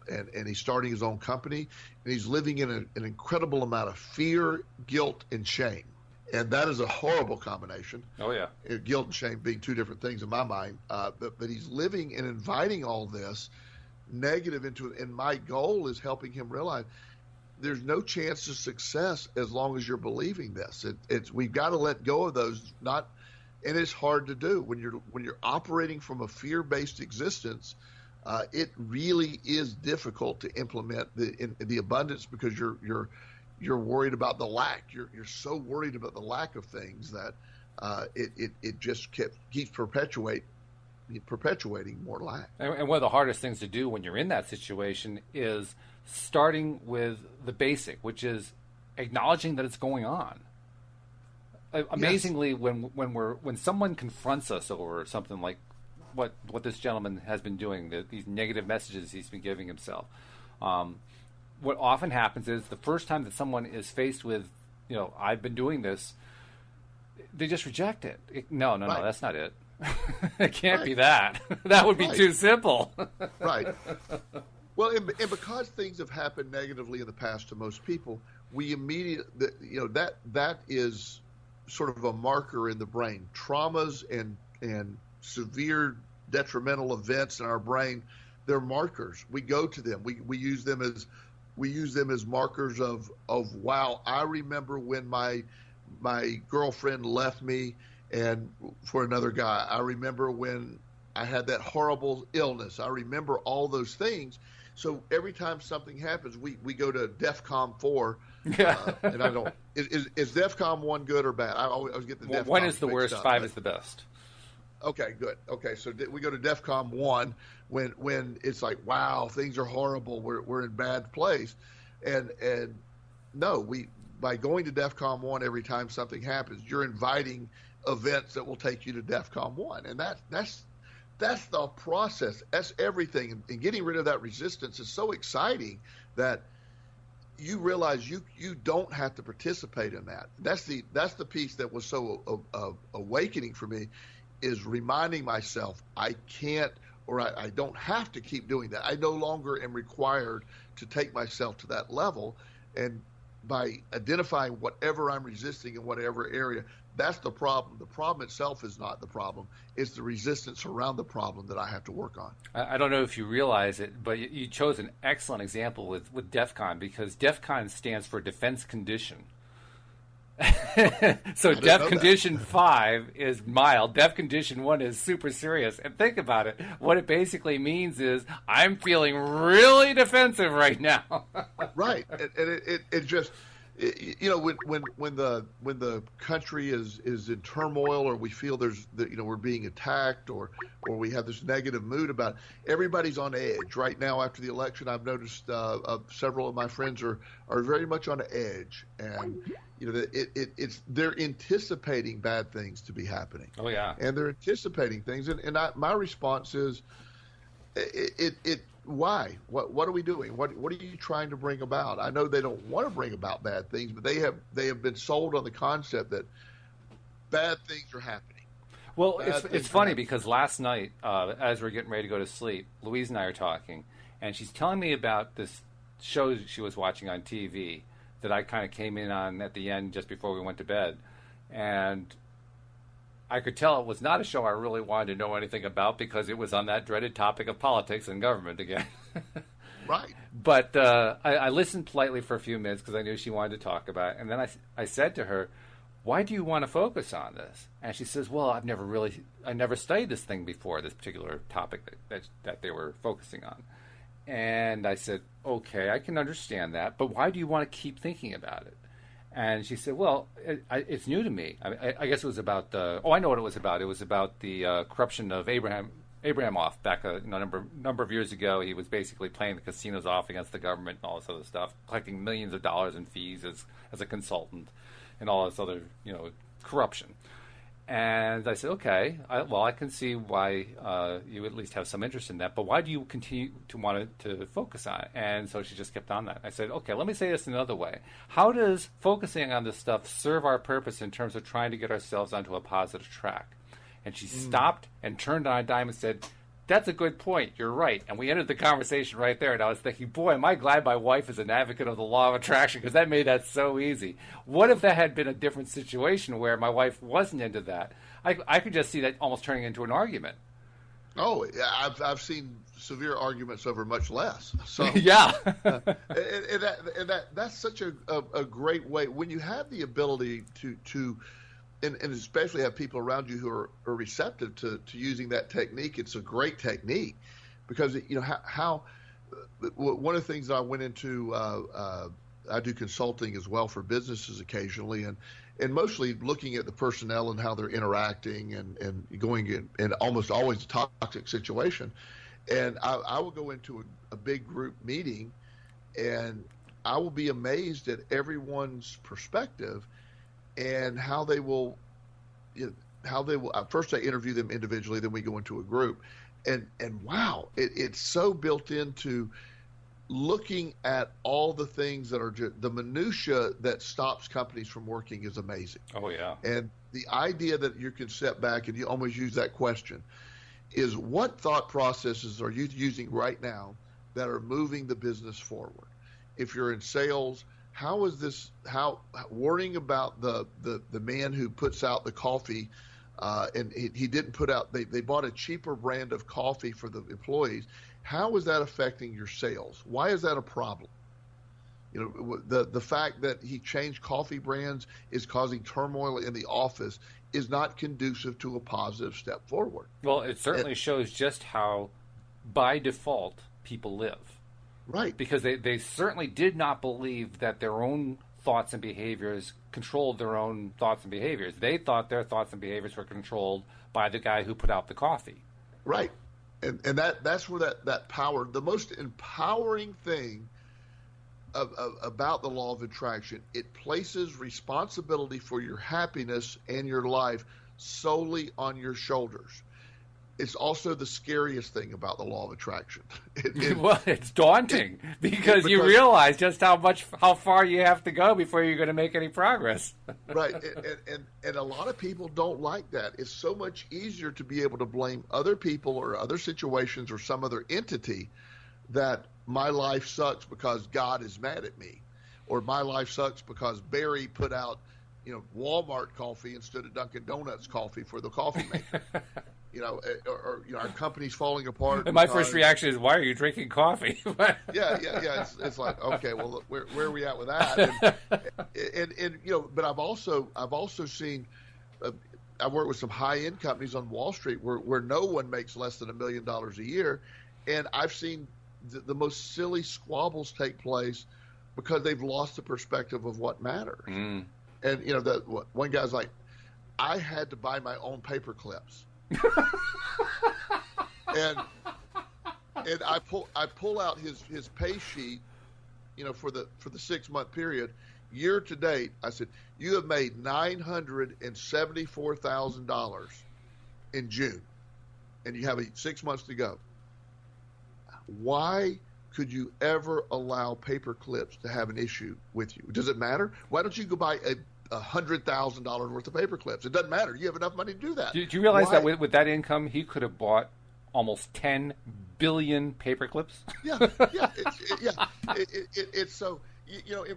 and he's starting his own company, and he's living in an incredible amount of fear, guilt, and shame. And that is a horrible combination. Oh, yeah. Guilt and shame being two different things in my mind. But he's living and inviting all this negative into it. And my goal is helping him realize there's no chance of success as long as you're believing this. We've got to let go of those, and it's hard to do when you're operating from a fear-based existence. It really is difficult to implement the abundance because you're worried about the lack. You're so worried about the lack of things that it just keeps perpetuating more lack. And one of the hardest things to do when you're in that situation is starting with the basic, which is acknowledging that it's going on. Amazingly, yes. when someone confronts us over something like what this gentleman has been doing, these negative messages he's been giving himself, what often happens is the first time that someone is faced with, I've been doing this, they just reject it. No, right. That's not it. It can't be that. That would be too simple. Right. Well, and because things have happened negatively in the past to most people, we immediately, that is sort of a marker in the brain. Traumas and severe detrimental events in our brain, they're markers. We go to them. We use them as markers of wow, I remember when my girlfriend left me and for another guy. I remember when I had that horrible illness. I remember all those things. So every time something happens, we go to DEFCON 4. And I don't. Is DEFCON 1 good or bad? I always get the DEFCON. 1 is the worst. 5 is the best. Okay, good. Okay, so we go to DEFCON 1 when it's like, wow, things are horrible. We're in bad place, and no, by going to DEFCON 1 every time something happens, you're inviting events that will take you to DEFCON 1, and that's the process. That's everything. And getting rid of that resistance is so exciting that you realize you don't have to participate in that. That's the piece that was so awakening for me, is reminding myself I can't, or I don't have to keep doing that. I no longer am required to take myself to that level. And by identifying whatever I'm resisting in whatever area, that's the problem. The problem itself is not the problem. It's the resistance around the problem that I have to work on. I don't know if you realize it, but you chose an excellent example with DEFCON, because DEFCON stands for Defense Condition. So Def Condition 5 is mild. Def Condition 1 is super serious. And think about it. What it basically means is I'm feeling really defensive right now. Right. And it just... when the country is in turmoil, or we feel we're being attacked, or we have this negative mood about it, everybody's on edge right now. After the election, I've noticed several of my friends are very much on edge, and they're anticipating bad things to be happening. Oh yeah, and they're anticipating things, and my response is, why? What are we doing? What are you trying to bring about? I know they don't want to bring about bad things, but they have been sold on the concept that bad things are happening. Well, it's funny because last night, as we're getting ready to go to sleep, Louise and I are talking, and she's telling me about this show she was watching on TV that I kind of came in on at the end just before we went to bed. And I could tell it was not a show I really wanted to know anything about because it was on that dreaded topic of politics and government again. Right. But I listened politely for a few minutes because I knew she wanted to talk about it. And then I said to her, why do you want to focus on this? And she says, well, I never studied this thing before, this particular topic that they were focusing on. And I said, okay, I can understand that, but why do you want to keep thinking about it? And she said, well, it's new to me. I guess it was about, I know what it was about. It was about the corruption of Abramoff back a number of years ago. He was basically playing the casinos off against the government and all this other stuff, collecting millions of dollars in fees as a consultant and all this other, corruption. And I said, okay, I can see why you at least have some interest in that, but why do you continue to want to focus on it? And so she just kept on that. I said, okay, let me say this another way. How does focusing on this stuff serve our purpose in terms of trying to get ourselves onto a positive track? And she stopped and turned on a dime and said, that's a good point. You're right. And we ended the conversation right there. And I was thinking, boy, am I glad my wife is an advocate of the law of attraction, because that made that so easy. What if that had been a different situation where my wife wasn't into that? I could just see that almost turning into an argument. Oh, I've seen severe arguments over much less. So yeah, and that's such a great way when you have the ability to and especially have people around you who are receptive to using that technique. It's a great technique because how one of the things that I went into, I do consulting as well for businesses occasionally, and mostly looking at the personnel and how they're interacting and going in almost always a toxic situation. And I will go into a big group meeting and I will be amazed at everyone's perspective and how they will first I interview them individually, then we go into a group, and wow, it's so built into looking at all the things that are the minutia that stops companies from working is amazing. Oh yeah. And the idea that you can step back and you almost use that question is, what thought processes are you using right now that are moving the business forward? If you're in sales, how worrying about the man who puts out the coffee and he didn't put out, they bought a cheaper brand of coffee for the employees. How is that affecting your sales? Why is that a problem? The fact that he changed coffee brands is causing turmoil in the office is not conducive to a positive step forward. Well, it certainly shows just how, by default, people live. Right. Because they certainly did not believe that their own thoughts and behaviors controlled their own thoughts and behaviors. They thought their thoughts and behaviors were controlled by the guy who put out the coffee. Right. And that's where that power, the most empowering thing about the law of attraction, it places responsibility for your happiness and your life solely on your shoulders. It's also the scariest thing about the law of attraction. Well, it's daunting because you realize just how far you have to go before you're going to make any progress. Right, and a lot of people don't like that. It's so much easier to be able to blame other people or other situations or some other entity that my life sucks because God is mad at me, or my life sucks because Barry put out, Walmart coffee instead of Dunkin' Donuts coffee for the coffee maker. Or our company's falling apart. And my first reaction is, why are you drinking coffee? Yeah. It's like, okay, well, where are we at with that? And but I've also seen. I work with some high-end companies on Wall Street where no one makes less than $1 million a year, and I've seen the most silly squabbles take place because they've lost the perspective of what matters. Mm. And one guy's like, I had to buy my own paper clips. and I pull out his pay sheet, for the 6-month period, year to date. I said, you have made $974,000 in June, and you have 6 months to go. Why could you ever allow paper clips to have an issue with you? Does it matter? Why don't you go buy $100,000 worth of paper clips? It doesn't matter. You have enough money to do that. Do you realize that with that income, he could have bought almost 10 billion paper clips? Yeah. It's so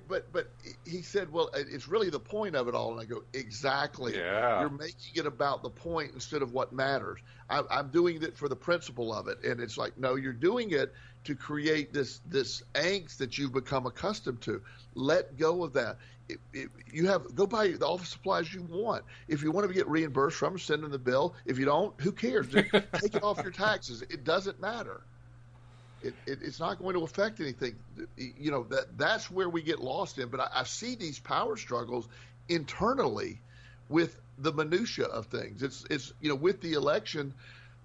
But he said, well, it's really the point of it all. And I go, exactly. Yeah. You're making it about the point instead of what matters. I'm doing it for the principle of it. And it's like, no, you're doing it to create this angst that you've become accustomed to. Let go of that. Go buy all the supplies you want. If you want to get reimbursed from them, send them the bill. If you don't, who cares? Just take it off your taxes. It doesn't matter. It's not going to affect anything. That's where we get lost in. But I see these power struggles internally with the minutia of things. It's with the election,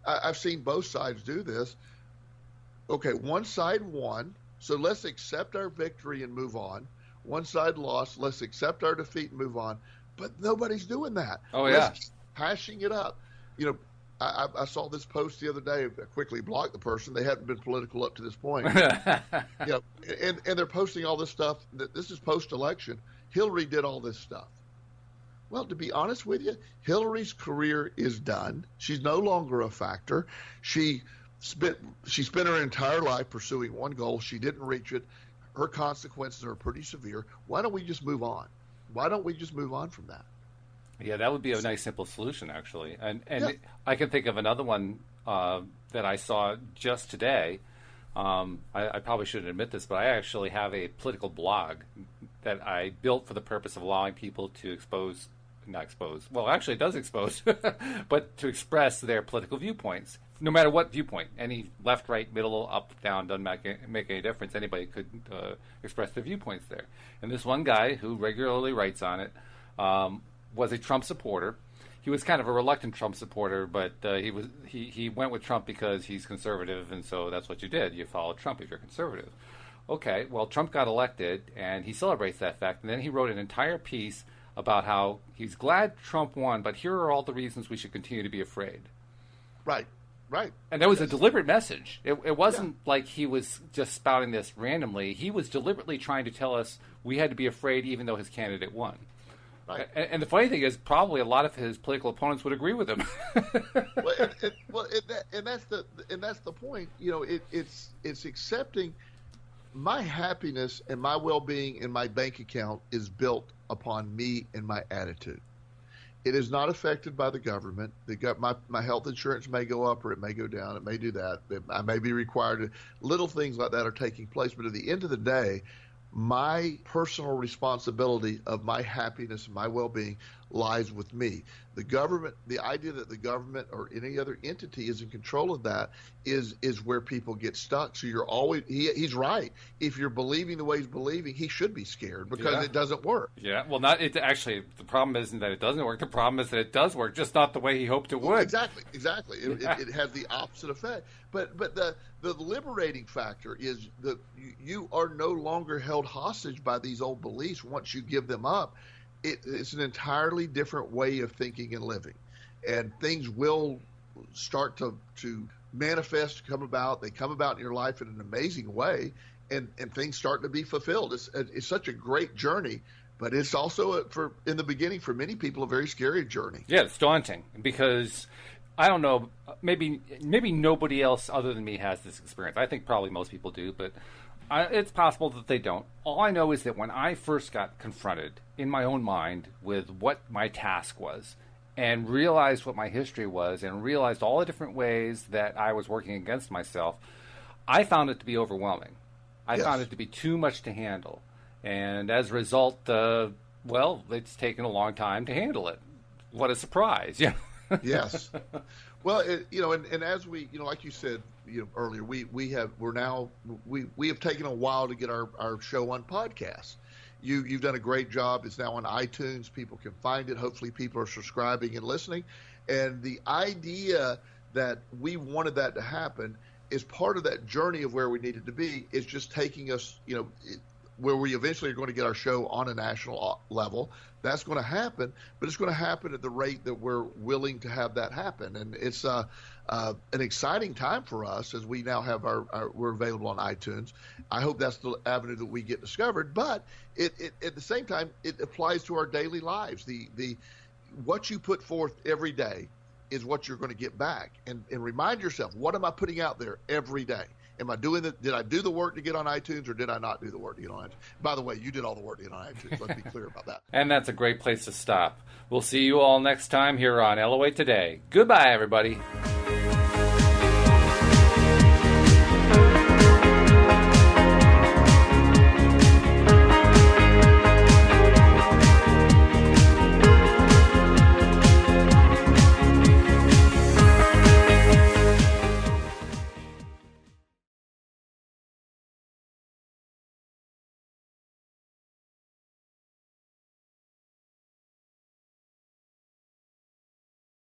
I've seen both sides do this. Okay, one side won, so let's accept our victory and move on. One side lost, let's accept our defeat and move on. But nobody's doing that. Oh, yeah. Let's keep hashing it up. I saw this post the other day. I quickly blocked the person. They hadn't been political up to this point. And they're posting all this stuff. This is post-election. Hillary did all this stuff. Well, to be honest with you, Hillary's career is done. She's no longer a factor. She spent her entire life pursuing one goal. She didn't reach it. Her consequences are pretty severe. Why don't we just move on? Why don't we just move on from that? Yeah, that would be a nice, simple solution, actually. And Yeah. I can think of another one that I saw just today. I probably shouldn't admit this, but I actually have a political blog that I built for the purpose of allowing people to not expose, well, actually it does expose, but to express their political viewpoints, no matter what viewpoint, any left, right, middle, up, down, doesn't make any difference. Anybody could express their viewpoints there. And this one guy who regularly writes on it was a Trump supporter. He was kind of a reluctant Trump supporter, but he went with Trump because he's conservative, and so that's what you did. You follow Trump if you're conservative. Okay, well, Trump got elected, and he celebrates that fact. And then he wrote an entire piece about how he's glad Trump won, but here are all the reasons we should continue to be afraid. Right. And that was a deliberate message. It wasn't like he was just spouting this randomly. He was deliberately trying to tell us we had to be afraid even though his candidate won. Right. And the funny thing is, probably a lot of his political opponents would agree with him. And that's the point. It's accepting my happiness and my well-being and my bank account is built upon me and my attitude. It is not affected by the government. My health insurance may go up or it may go down. It may do that. I may be required to. Little things like that are taking place. But at the end of the day, my personal responsibility of my happiness and my well-being lies with me. The government, the idea that the government or any other entity is in control of that is where people get stuck. So you're always, he's right. If you're believing the way he's believing, he should be scared because it doesn't work. Yeah, well, the problem isn't that it doesn't work. The problem is that it does work, just not the way he hoped it would. Exactly. It has the opposite effect. But the liberating factor is that you are no longer held hostage by these old beliefs once you give them up. It's an entirely different way of thinking and living. And things will start to manifest, come about. They come about in your life in an amazing way, and things start to be fulfilled. It's such a great journey, but it's also, in the beginning, for many people, a very scary journey. Yeah, it's daunting because I don't know, maybe nobody else other than me has this experience. I think probably most people do, but it's possible that they don't. All I know is that when I first got confronted in my own mind with what my task was and realized what my history was and realized all the different ways that I was working against myself, I found it to be overwhelming. I found it to be too much to handle. And as a result, it's taken a long time to handle it. What a surprise. Yeah. Yes. Well, and as we, like you said, earlier, we have taken a while to get our show on podcast. You've done a great job. It's now on iTunes. People can find it. Hopefully people are subscribing and listening. And the idea that we wanted that to happen is part of that journey of where we needed to be. Is just taking us, where we eventually are going to get our show on a national level. That's going to happen, but it's going to happen at the rate that we're willing to have that happen. And it's an exciting time for us as we now have we're available on iTunes. I hope that's the avenue that we get discovered, but it at the same time, it applies to our daily lives. What you put forth every day is what you're going to get back. And remind yourself, what am I putting out there every day? Am I doing it? Did I do the work to get on iTunes, or did I not do the work to get on iTunes? By the way, you did all the work to get on iTunes. Let's be clear about that. And that's a great place to stop. We'll see you all next time here on LOA Today. Goodbye, everybody.